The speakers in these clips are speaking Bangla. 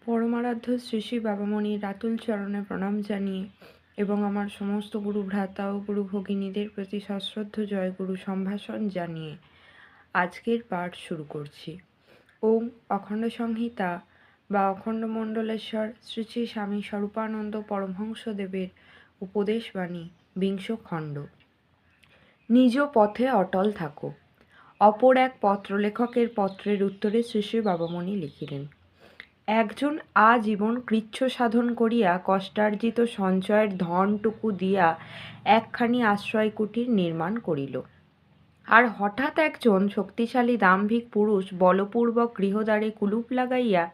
পরমারাধ্য শ্রী শ্রী বাবামণির রাতুল চরণে প্রণাম জানিয়ে এবং আমার সমস্ত গুরু ভ্রাতা ও গুরু ভগিনীদের প্রতি সশ্রদ্ধ জয় গুরু সম্ভাষণ জানিয়ে আজকের পাঠ শুরু করছি। ওম অখণ্ড সংহিতা বা অখণ্ড মণ্ডলেশ্বর শ্রী শ্রী স্বামী স্বরূপানন্দ পরমহংসদেবের উপদেশবাণী বিংশ খণ্ড। নিজ পথে অটল থাকো। অপর এক পত্রলেখকের পত্রের উত্তরে শ্রী শ্রী বাবামণি লিখিলেন, একজন আজীবন কৃচ্ছ সাধন করিয়া কষ্টার্জিত সঞ্চয়ের ধনটুকু দিয়া একখানি আশ্রয় কুটির নির্মাণ করিল। আর হঠাৎ একজন শক্তিশালী দাম্ভিক পুরুষ বলপূর্বক গৃহদ্বারে কুলুপ লাগাইয়া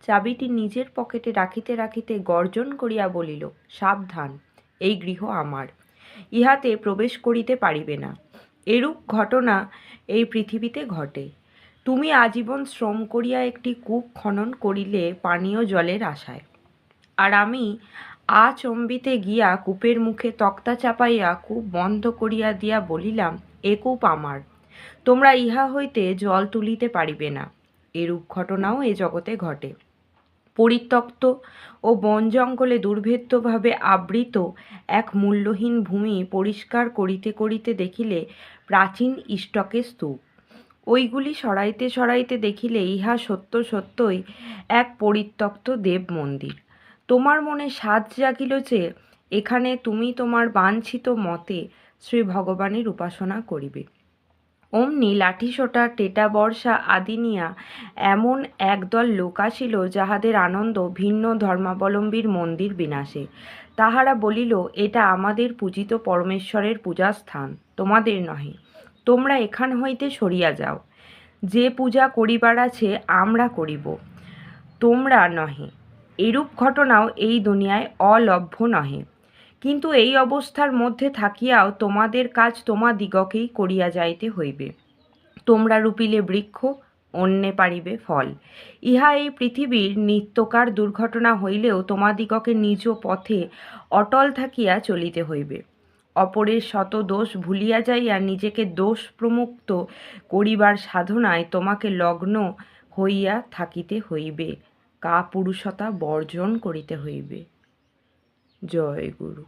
চাবিটি নিজের পকেটে রাখিতে রাখিতে গর্জন করিয়া বলিল, সাবধান, এই গৃহ আমার, ইহাতে প্রবেশ করিতে পারিবে না। এরূপ ঘটনা এই পৃথিবীতে ঘটে। তুমি আজীবন শ্রম করিয়া একটি কূপ খনন করিলে পানীয় জলের আশায়, আর আমি আচম্বিতে গিয়া কূপের মুখে তক্তা চাপাইয়া কূপ বন্ধ করিয়া দিয়া বলিলাম, এ কূপ আমার, তোমরা ইহা হইতে জল তুলিতে পারিবে না। এরূপ ঘটনাও এ জগতে ঘটে। পরিত্যক্ত ও বন জঙ্গলে দুর্ভেদ্যভাবে আবৃত এক মূল্যহীন ভূমি পরিষ্কার করিতে করিতে দেখিলে প্রাচীন ইষ্টকের স্তূপ। ওইগুলি সরাইতে সরাইতে দেখিলে ইহা সত্য সত্যই এক পরিত্যক্ত দেব মন্দির। তোমার মনে সাধ জাগিল যে এখানে তুমি তোমার বাঞ্ছিত মতে শ্রী ভগবানের উপাসনা করিবে। অমনি লাঠিসোঁটা, টেটা বর্ষা আদি নিয়া এমন একদল লোক আসিল যাহাদের আনন্দ ভিন্ন ধর্মাবলম্বীর মন্দির বিনাশে। তাহারা বলিল, এটা আমাদের পূজিত পরমেশ্বরের পূজাস্থান, তোমাদের নহে, তোমরা এখান হইতে সরিয়া যাও। যে পূজা করিবার আছে আমরা করিব, তোমরা নহে। এরূপ ঘটনাও এই দুনিয়ায় অলভ্য নহে। কিন্তু এই অবস্থার মধ্যে থাকিয়াও তোমাদের কাজ তোমাদিগকেই করিয়া যাইতে হইবে। তোমরা রূপিলে বৃক্ষ, অন্যে পারিবে ফল। ইহা এই পৃথিবীর নিত্যকার দুর্ঘটনা হইলেও তোমাদিগকে নিজ পথে অটল থাকিয়া চলিতে হইবে। অপরের শত দোষ ভুলিয়া যাইয়া নিজেকে দোষ প্রমুক্ত করিবার সাধনায় তোমাকে লগ্ন হইয়া থাকিতে হইবে, কাপুরুষতা বর্জন করিতে হইবে। জয় গুরু।